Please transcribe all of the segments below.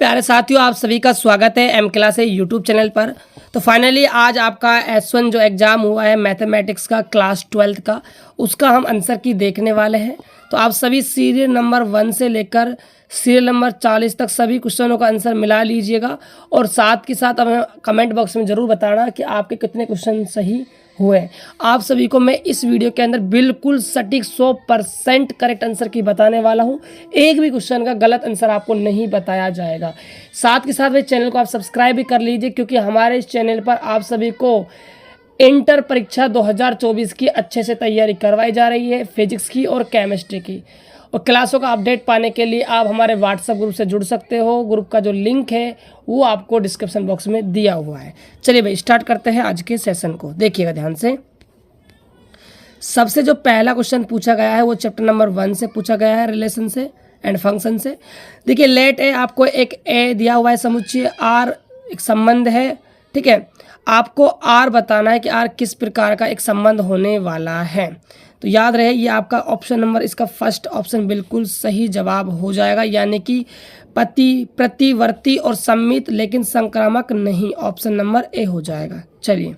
प्यारे साथियों, आप सभी का स्वागत है एम क्लास यूट्यूब चैनल पर। तो फाइनली आज आपका S1 जो एग्ज़ाम हुआ है मैथमेटिक्स का क्लास 12th का, उसका हम आंसर की देखने वाले हैं। तो आप सभी सीरियल नंबर 1 से लेकर सीरियल नंबर 40 तक सभी क्वेश्चनों का आंसर मिला लीजिएगा और साथ के साथ हमें कमेंट बॉक्स में ज़रूर बताना कि आपके कितने क्वेश्चन सही हुए। आप सभी को मैं इस वीडियो के अंदर बिल्कुल सटीक 100% करेक्ट आंसर की बताने वाला हूं। एक भी क्वेश्चन का गलत आंसर आपको नहीं बताया जाएगा। साथ के साथ मेरे चैनल को आप सब्सक्राइब भी कर लीजिए, क्योंकि हमारे इस चैनल पर आप सभी को इंटर परीक्षा 2024 की अच्छे से तैयारी करवाई जा रही है, फिजिक्स की और केमिस्ट्री की। और क्लासों का अपडेट पाने के लिए आप हमारे व्हाट्सएप ग्रुप से जुड़ सकते हो। ग्रुप का जो लिंक है वो आपको डिस्क्रिप्शन बॉक्स में दिया हुआ है। चलिए भाई स्टार्ट करते हैं आज के सेशन को। देखिएगा ध्यान से। सबसे जो पहला क्वेश्चन पूछा गया है वो चैप्टर नंबर 1 से पूछा गया है, रिलेशन से एंड फंक्शन से। देखिए लेट ए, आपको एक ए दिया हुआ है, समुच्चय आर एक संबंध है, ठीक है। आपको आर बताना है कि आर किस प्रकार का एक संबंध होने वाला है। तो याद रहे ये आपका ऑप्शन नंबर, इसका फर्स्ट ऑप्शन बिल्कुल सही जवाब हो जाएगा, यानी कि प्रतिवर्ती और सममित लेकिन संक्रामक नहीं। ऑप्शन नंबर ए हो जाएगा। चलिए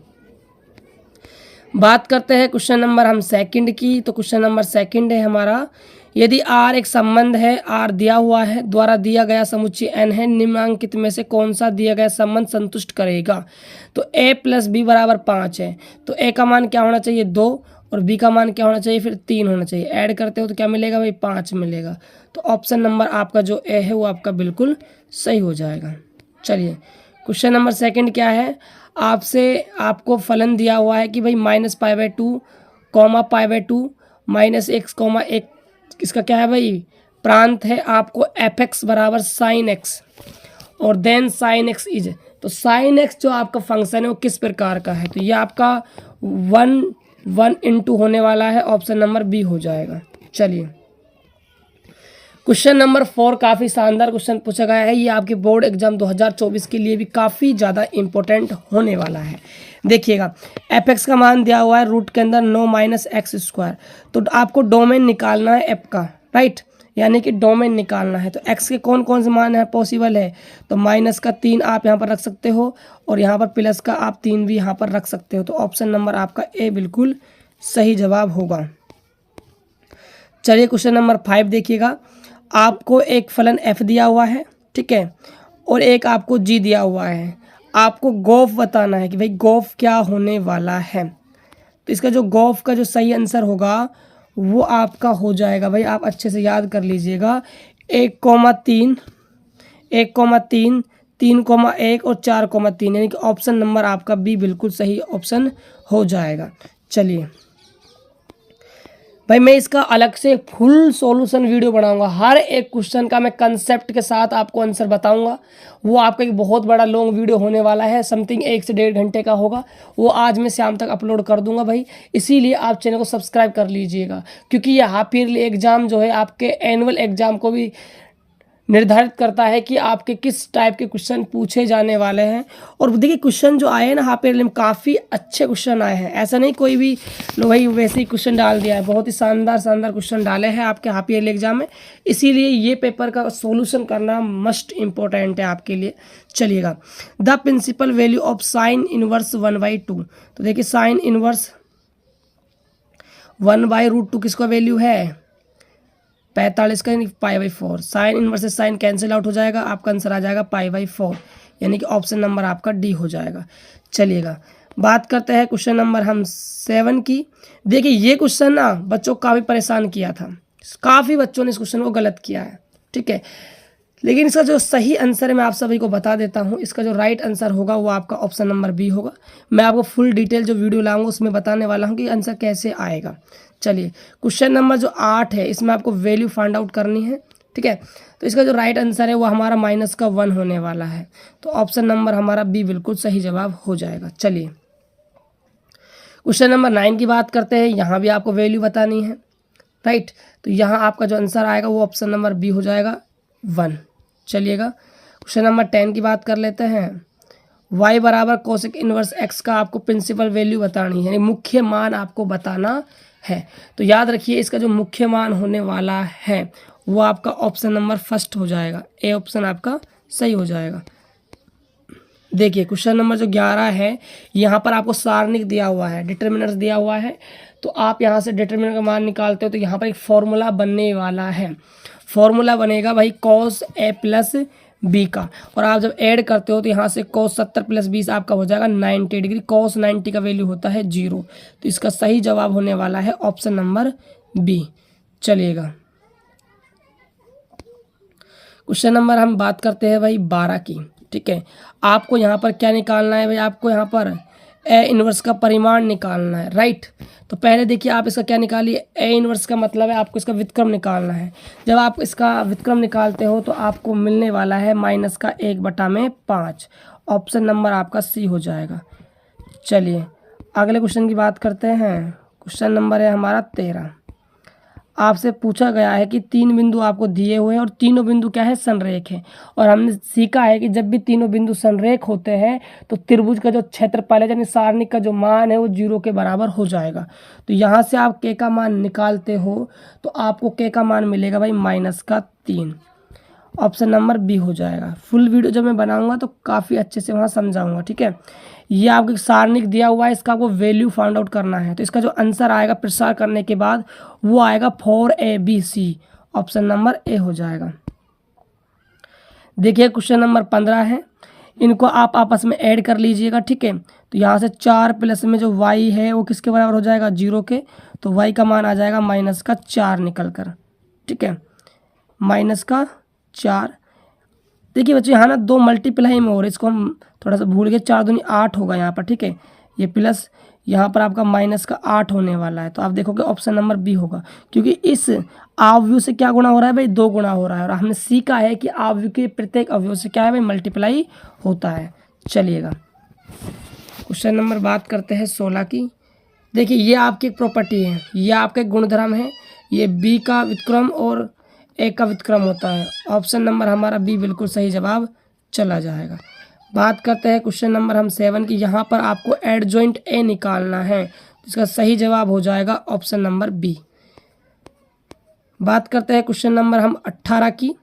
बात करते हैं क्वेश्चन नंबर हम सेकंड की। तो क्वेश्चन नंबर सेकंड है हमारा, यदि आर एक संबंध है, आर दिया हुआ है, द्वारा दिया गया समुच्चय एन है, निम्नलिखित में से कौन सा दिया गया संबंध संतुष्ट करेगा। तो a + b = 5 है, तो a का मान क्या होना चाहिए 2 और b का मान क्या होना चाहिए फिर 3 होना चाहिए। ऐड करते हो तो क्या मिलेगा भाई 5 मिलेगा। तो ऑप्शन नंबर आपका जो ए है वो आपका बिल्कुल सही हो जाएगा। चलिए क्वेश्चन नंबर सेकंड क्या है, आपको फलन दिया हुआ है कि भाई -π/2, π/2 -x, इसका क्या है भाई प्रांत है। आपको fx = sin x और देन sin x इज, तो sin x जो आपका फंक्शन है वो किस प्रकार का है। तो ये आपका 1 होने वाला है। ऑप्शन नंबर बी हो जाएगा। चलिए क्वेश्चन नंबर 4 काफ़ी शानदार क्वेश्चन पूछा गया है। ये आपके बोर्ड एग्जाम 2024 के लिए भी काफ़ी ज़्यादा इंपॉर्टेंट होने वाला है। देखिएगा fx का मान दिया हुआ है रूट के अंदर 9 - x²। तो आपको डोमेन निकालना है f का, राइट, यानी कि डोमेन निकालना है। तो x के कौन कौन से मान है पॉसिबल है, तो -3 आप यहाँ पर रख सकते हो और यहाँ पर प्लस का आप 3 भी यहाँ पर रख सकते हो। तो ऑप्शन नंबर आपका ए बिल्कुल सही जवाब होगा। चलिए क्वेश्चन नंबर 5 देखिएगा, आपको एक फलन f दिया हुआ है, ठीक है, और एक आपको g दिया हुआ है। आपको गोफ बताना है कि भाई गोफ क्या होने वाला है। तो इसका जो गोफ का जो सही आंसर होगा वो आपका हो जाएगा भाई, आप अच्छे से याद कर लीजिएगा, 1,3, 1,3, 3,1 और 4,3, यानी कि ऑप्शन नंबर आपका बी बिल्कुल सही ऑप्शन हो जाएगा। चलिए भाई मैं इसका अलग से फुल सॉल्यूशन वीडियो बनाऊंगा, हर एक क्वेश्चन का मैं कंसेप्ट के साथ आपको आंसर बताऊंगा। वो आपका एक बहुत बड़ा लॉन्ग वीडियो होने वाला है, समथिंग 1 से 1.5 घंटे का होगा। वो आज मैं शाम तक अपलोड कर दूंगा भाई, इसीलिए आप चैनल को सब्सक्राइब कर लीजिएगा, क्योंकि ये हाफ ईयरली एग्जाम जो है आपके एनुअल एग्जाम को भी निर्धारित करता है कि आपके किस टाइप के क्वेश्चन पूछे जाने वाले हैं। और देखिए क्वेश्चन जो आए हैं ना हाफ ईयरली में काफ़ी अच्छे क्वेश्चन आए हैं, ऐसा नहीं कोई भी लो भाई वैसे ही क्वेश्चन डाल दिया है, बहुत ही शानदार क्वेश्चन डाले हैं आपके हाफ ईयरली एग्जाम में। इसीलिए ये पेपर का सॉल्यूशन करना मस्ट इम्पोर्टेंट है आपके लिए। चलिएगा, the principal value of sine inverse 1/2। तो देखिए साइन इनवर्स 1/√2 किसका वैल्यू है 45 का, यानी π/4। साइन इनवर्स से साइन कैंसिल आउट हो जाएगा, आपका आंसर आ जाएगा π/4, यानी कि ऑप्शन नंबर आपका डी हो जाएगा। चलिएगा बात करते हैं क्वेश्चन नंबर हम 7 की। देखिए ये क्वेश्चन ना बच्चों को काफ़ी परेशान किया था, काफ़ी बच्चों ने इस क्वेश्चन को गलत किया है, ठीक है, लेकिन इसका जो सही आंसर है मैं आप सभी को बता देता हूँ। इसका जो राइट आंसर होगा वो आपका ऑप्शन नंबर बी होगा। मैं आपको फुल डिटेल जो वीडियो लाऊंगा उसमें बताने वाला हूँ कि आंसर कैसे आएगा। चलिए क्वेश्चन नंबर जो 8 है इसमें आपको वैल्यू फाइंड आउट करनी है, ठीक है। तो इसका जो राइट आंसर है वो हमारा -1 होने वाला है। तो ऑप्शन नंबर हमारा बी बिल्कुल सही जवाब हो जाएगा। चलिए क्वेश्चन नंबर 9 की बात करते हैं। यहाँ भी आपको वैल्यू बतानी है, राइट। तो यहाँ आपका जो आंसर आएगा वो ऑप्शन नंबर बी हो जाएगा 1। चलिएगा क्वेश्चन नंबर 10 की बात कर लेते हैं। y = कोसेक इनवर्स x का आपको प्रिंसिपल वैल्यू बतानी है, यानी मुख्य मान आपको बताना है। तो याद रखिए इसका जो मुख्य मान होने वाला है वो आपका ऑप्शन नंबर फर्स्ट हो जाएगा। ए ऑप्शन आपका सही हो जाएगा। देखिए क्वेश्चन नंबर जो 11 है, यहाँ पर आपको सारणिक दिया हुआ है, डिटर्मिनेंट्स दिया हुआ है, तो आप यहाँ से डिटर्मिनेंट का मान निकालते हो तो यहाँ पर एक फॉर्मूला बनने वाला है। फॉर्मूला बनेगा भाई cos a प्लस बी का, और आप जब ऐड करते हो तो यहाँ से cos 70 प्लस 20 आपका हो जाएगा 90 डिग्री। cos 90 का वैल्यू होता है 0, तो इसका सही जवाब होने वाला है ऑप्शन नंबर बी। चलिएगा क्वेश्चन नंबर हम बात करते हैं भाई 12 की। ठीक है, आपको यहाँ पर क्या निकालना है भाई, आपको यहाँ पर ए इनवर्स का परिमाण निकालना है, राइट। तो पहले देखिए आप इसका क्या निकालिए, ए इनवर्स का मतलब है आपको इसका व्युत्क्रम निकालना है। जब आप इसका व्युत्क्रम निकालते हो तो आपको मिलने वाला है -1/5। ऑप्शन नंबर आपका सी हो जाएगा। चलिए अगले क्वेश्चन की बात करते हैं। क्वेश्चन नंबर है हमारा 13। आपसे पूछा गया है कि 3 बिंदु आपको दिए हुए हैं और तीनों बिंदु क्या है, संरेख है। और हमने सीखा है कि जब भी तीनों बिंदु संरेख होते हैं तो त्रिभुज का जो क्षेत्रफल है यानी सारणिक का जो मान है वो 0 के बराबर हो जाएगा। तो यहाँ से आप के का मान निकालते हो तो आपको के का मान मिलेगा भाई -3। ऑप्शन नंबर बी हो जाएगा। फुल वीडियो जब मैं बनाऊंगा तो काफ़ी अच्छे से वहाँ समझाऊंगा। ठीक है, ये आपको सारणिक दिया हुआ है, इसका आपको वैल्यू फाइंड आउट करना है। तो इसका जो आंसर आएगा प्रसार करने के बाद वो आएगा 4ABC। ऑप्शन नंबर ए हो जाएगा। देखिए क्वेश्चन नंबर 15 है, इनको आप आपस में ऐड कर लीजिएगा। ठीक है, तो यहाँ से 4 प्लस में जो y है वो किसके बराबर हो जाएगा, 0 के। तो y का मान आ जाएगा -4 निकल कर। ठीक है, -4। देखिए बच्चों यहाँ ना 2 मल्टीप्लाई में हो रहे, इसको हम थोड़ा सा भूल गए, 4 दूनी 8 होगा यहाँ पर। ठीक है, ये प्लस यहाँ पर आपका -8 होने वाला है। तो आप देखोगे ऑप्शन नंबर बी होगा, क्योंकि इस अवयव से क्या गुणा हो रहा है भाई, 2 गुणा हो रहा है। और हमने सीखा है कि अवयव के प्रत्येक अवयव से क्या है भाई, मल्टीप्लाई होता है। चलिएगा क्वेश्चन नंबर बात करते हैं 16 की। देखिए ये आपकी एक प्रॉपर्टी है, ये आपका एक गुणधर्म है, ये बी का व्युत्क्रम और ए का व्युत्क्रम होता है। ऑप्शन नंबर हमारा बी बिल्कुल सही जवाब चला जाएगा। बात करते हैं क्वेश्चन नंबर हम 7 की। यहाँ पर आपको एडजॉइंट ए निकालना है, इसका सही जवाब हो जाएगा ऑप्शन नंबर बी। बात करते हैं क्वेश्चन नंबर हम 18 की।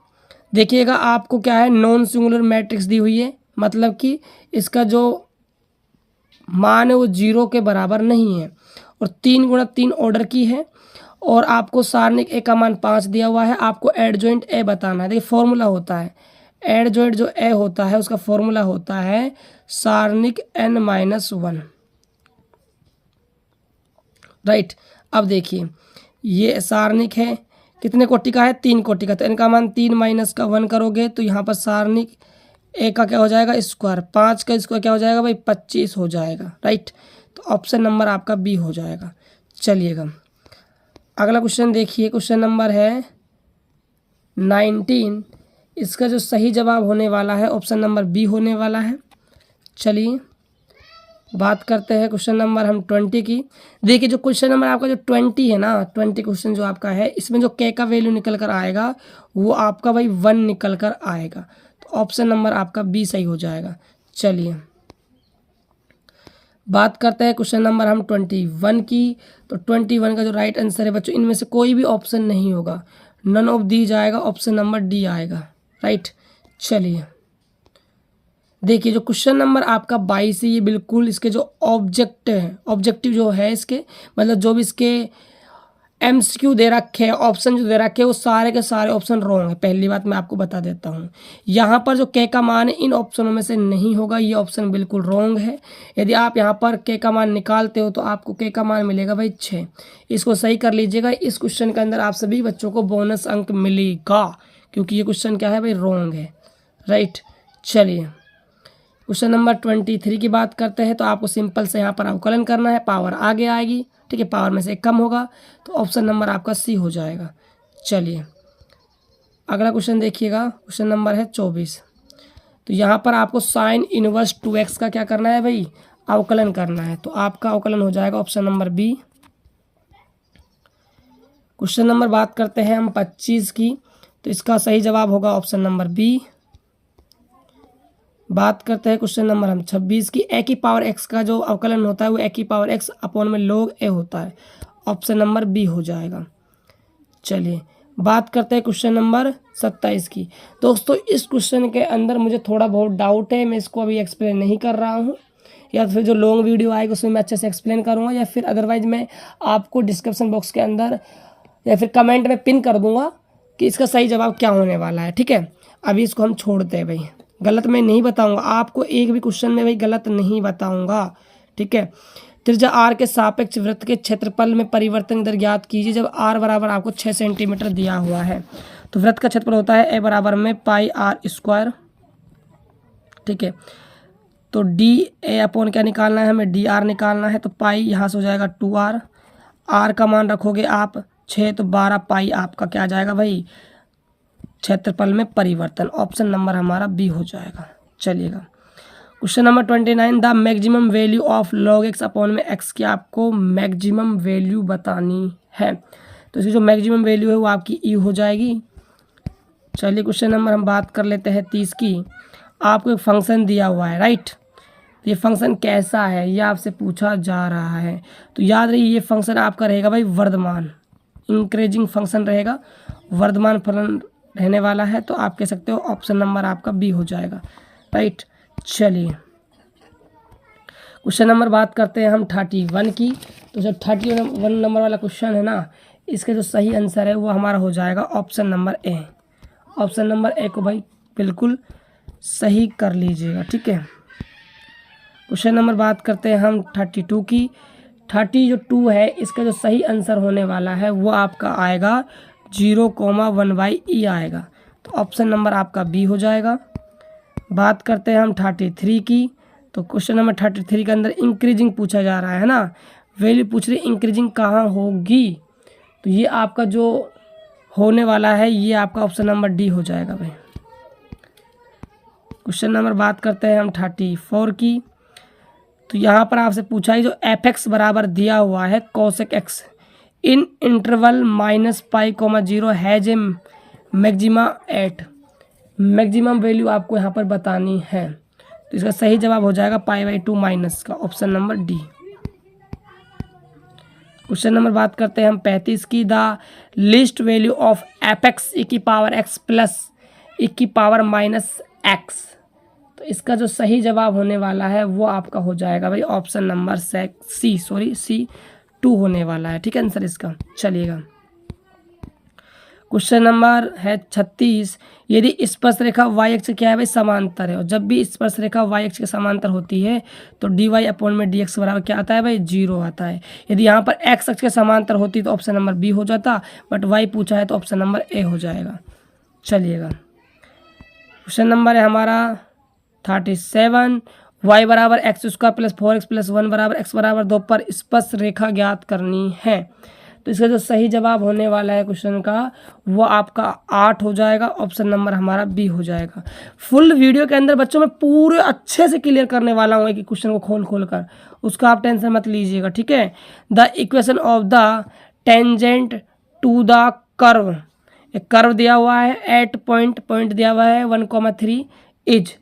देखिएगा आपको क्या है, नॉन सिंगुलर मैट्रिक्स दी हुई है, मतलब कि इसका जो मान है वो 0 के बराबर नहीं है और 3 × 3 ऑर्डर की है, और आपको सारणिक ए का मान 5 दिया हुआ है। आपको एडजॉइंट ए बताना है। देखिए फॉर्मूला होता है, एडजॉइंट जो ए होता है उसका फॉर्मूला होता है सारणिक n-1, राइट। अब देखिए ये सारणिक है, कितने कोटि का है, 3 कोटि का। तो n का मान 3 - 1 करोगे तो यहाँ पर सारणिक ए का क्या हो जाएगा, स्क्वायर। 5 का स्क्वायर क्या हो जाएगा भाई, 25 हो जाएगा, राइट। तो ऑप्शन नंबर आपका बी हो जाएगा। चलिएगा अगला क्वेश्चन देखिए, क्वेश्चन नंबर है 19। इसका जो सही जवाब होने वाला है ऑप्शन नंबर बी होने वाला है। चलिए बात करते हैं क्वेश्चन नंबर हम 20 की। देखिए जो क्वेश्चन नंबर आपका जो 20 है ना, 20 क्वेश्चन जो आपका है, इसमें जो के का वैल्यू निकल कर आएगा वो आपका भाई 1 निकल कर आएगा। तो ऑप्शन नंबर आपका बी सही हो जाएगा। चलिए बात करते हैं क्वेश्चन नंबर हम 21 की। तो 21 का जो राइट आंसर है बच्चों, इनमें से कोई भी ऑप्शन नहीं होगा, नन ऑफ दी जाएगा, ऑप्शन नंबर डी आएगा, राइट। चलिए देखिए जो क्वेश्चन नंबर आपका 22 है, ये बिल्कुल इसके जो ऑब्जेक्टिव जो है इसके, मतलब जो भी इसके MCQ दे रखे हैं, ऑप्शन जो दे रखे हैं, वो सारे के सारे ऑप्शन रॉन्ग है। पहली बात मैं आपको बता देता हूँ, यहाँ पर जो के का मान है इन ऑप्शनों में से नहीं होगा, ये ऑप्शन बिल्कुल रॉन्ग है। यदि आप यहाँ पर के का मान निकालते हो तो आपको के का मान मिलेगा भाई 6। इसको सही कर लीजिएगा। इस क्वेश्चन के अंदर आप सभी बच्चों को बोनस अंक मिलेगा, क्योंकि ये क्वेश्चन क्या है भाई, रॉन्ग है, राइट। चलिए क्वेश्चन नंबर 23 की बात करते हैं। तो आपको सिंपल से यहाँ पर अवकलन करना है, पावर आगे आएगी, ठीक है, पावर में से 1 कम होगा, तो ऑप्शन नंबर आपका सी हो जाएगा। चलिए अगला क्वेश्चन देखिएगा, क्वेश्चन नंबर है 24। तो यहाँ पर आपको साइन इनवर्स 2x का क्या करना है भाई, अवकलन करना है। तो आपका अवकलन हो जाएगा option number B. Question number बात करते हैं हम 25 की। तो इसका सही जवाब होगा ऑप्शन नंबर बी। बात करते हैं क्वेश्चन नंबर हम 26 की। ए की पावर x का जो अवकलन होता है वो ए की पावर x अपॉन में log a होता है। ऑप्शन नंबर बी हो जाएगा। चलिए बात करते हैं क्वेश्चन नंबर 27 की। दोस्तों इस क्वेश्चन के अंदर मुझे थोड़ा बहुत डाउट है, मैं इसको अभी एक्सप्लेन नहीं कर रहा हूँ, या फिर जो लॉन्ग वीडियो आएगी उसमें मैं अच्छे से एक्सप्लेन करूँगा, या फिर अदरवाइज मैं आपको डिस्क्रिप्शन बॉक्स के अंदर या फिर कमेंट में पिन कर दूंगा कि इसका सही जवाब क्या होने वाला है। ठीक है, अभी इसको हम छोड़ते हैं भाई, गलत मैं नहीं बताऊंगा आपको, एक भी क्वेश्चन में भाई गलत नहीं बताऊंगा। ठीक है, त्रिज्या r के सापेक्ष वृत्त के क्षेत्रफल में परिवर्तन दर ज्ञात कीजिए जब r बराबर आपको 6 सेंटीमीटर दिया हुआ है। तो वृत्त का क्षेत्रफल होता है a बराबर में पाई आर स्क्वायर। ठीक है, तो डी ए अपॉन क्या निकालना है, हमें डी आर निकालना है, तो पाई यहाँ से हो जाएगा 2r, r का मान रखोगे आप 6, तो 12 पाई आपका क्या आ जाएगा भाई, क्षेत्रफल में परिवर्तन। ऑप्शन नंबर हमारा बी हो जाएगा। चलिएगा question number 29, the maximum value of log x upon में एक्स की आपको मैक्सिमम वैल्यू बतानी है। तो इसकी जो मैक्सिमम वैल्यू है वो आपकी ई हो जाएगी। चलिए क्वेश्चन नंबर हम बात कर लेते हैं 30 की। आपको एक फंक्शन दिया हुआ है, राइट, ये फंक्शन कैसा है ये आपसे पूछा जा रहा है। तो याद रहिए ये फंक्शन आपका रहेगा भाई वर्धमान, इंक्रीजिंग फंक्शन रहेगा, वर्धमान फलन रहने वाला है। तो आप कह सकते हो ऑप्शन नंबर आपका बी हो जाएगा, राइट। चलिए क्वेश्चन नंबर बात करते हैं हम 31 की। तो जो 31 नंबर वाला क्वेश्चन है ना, इसका जो सही आंसर है वो हमारा हो जाएगा option number A. Option number A को भाई बिल्कुल सही कर लीजिएगा। ठीक है, क्वेश्चन नंबर बात करते हैं हम 32 की। 32 है, इसका जो सही आंसर होने वाला है वो आपका आएगा 0,1/e आएगा। तो ऑप्शन नंबर आपका बी हो जाएगा। बात करते हैं हम 33 की। तो क्वेश्चन नंबर 33 के अंदर इंक्रीजिंग पूछा जा रहा है ना, वैल्यू पूछ रही इंक्रीजिंग कहाँ होगी, तो ये आपका जो होने वाला है ये आपका ऑप्शन नंबर डी हो जाएगा भाई। क्वेश्चन नंबर बात करते हैं हम 34 की। तो यहाँ पर आपसे पूछा है जो एफ एक्स बराबर दिया हुआ है cosec x in interval -π,0 has a maxima at, maximum value आपको यहाँ पर बतानी है। तो इसका सही जवाब हो जाएगा π/2 माइनस का, option number D. Question number बात करते हैं हम 35 की। The least value of F x e की पावर x प्लस e की पावर -x, तो इसका जो सही जवाब होने वाला है वो आपका हो जाएगा भाई ऑप्शन नंबर C2 होने वाला है। ठीक है आंसर इसका। चलिएगा क्वेश्चन नंबर है 36। यदि स्पर्श रेखा y अक्ष क्या है भाई समांतर है, और जब भी स्पर्श रेखा y अक्ष के समांतर होती है तो dy अपॉन में dx बराबर क्या आता है भाई 0 आता है। यदि यहाँ पर x अक्ष के समांतर होती तो ऑप्शन नंबर बी हो जाता, बट y पूछा है तो ऑप्शन नंबर ए हो जाएगा। चलिएगा क्वेश्चन नंबर है हमारा 37। y बराबर x² प्लस 4x प्लस 1 बराबर x बराबर 2 पर स्पर्श रेखा ज्ञात करनी है। तो इसका जो सही जवाब होने वाला है क्वेश्चन का वो आपका 8 हो जाएगा, ऑप्शन नंबर हमारा बी हो जाएगा। फुल वीडियो के अंदर बच्चों मैं पूरे अच्छे से क्लियर करने वाला हूँ कि क्वेश्चन को खोल खोल कर, उसका आप टेंशन मत लीजिएगा। ठीक है, the equation of the tangent to the curve, एक कर्व दिया हुआ है, एट पॉइंट दिया हुआ है 1,3 इज,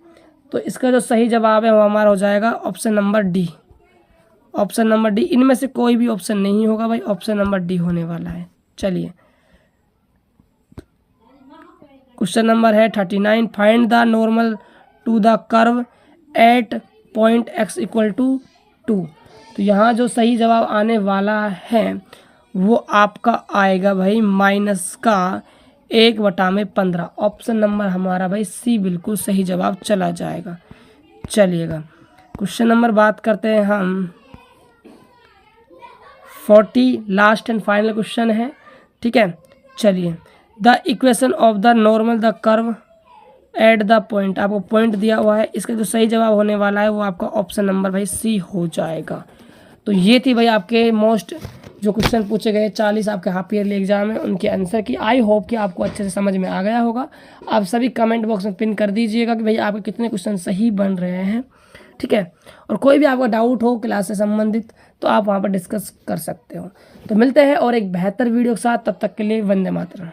तो इसका जो सही जवाब है वो हमारा हो जाएगा option number D. Option number D, इनमें से कोई भी ऑप्शन नहीं होगा भाई, ऑप्शन नंबर डी होने वाला है। चलिए क्वेश्चन नंबर है 39। Find the normal to the curve at point x = 2। तो यहाँ जो सही जवाब आने वाला है वो आपका आएगा भाई -1/15। ऑप्शन नंबर हमारा भाई सी बिल्कुल सही जवाब चला जाएगा। चलिएगा क्वेश्चन नंबर बात करते हैं हम 40, लास्ट एंड फाइनल क्वेश्चन है। ठीक है, चलिए the equation of the normal the curve at the point, आपको पॉइंट दिया हुआ है, इसका जो सही जवाब होने वाला है वो आपका ऑप्शन नंबर भाई सी हो जाएगा। तो ये थी भाई आपके मोस्ट जो क्वेश्चन पूछे गए 40 आपके हाफ ईयरली एग्जाम में, उनके आंसर की। आई होप कि आपको अच्छे से समझ में आ गया होगा। आप सभी कमेंट बॉक्स में पिन कर दीजिएगा कि भाई आपके कितने क्वेश्चन सही बन रहे हैं। ठीक है, और कोई भी आपका डाउट हो क्लास से संबंधित तो आप वहाँ पर डिस्कस कर सकते हो। तो मिलते हैं और एक बेहतर वीडियो के साथ, तब तक के लिए वंदे मातरम।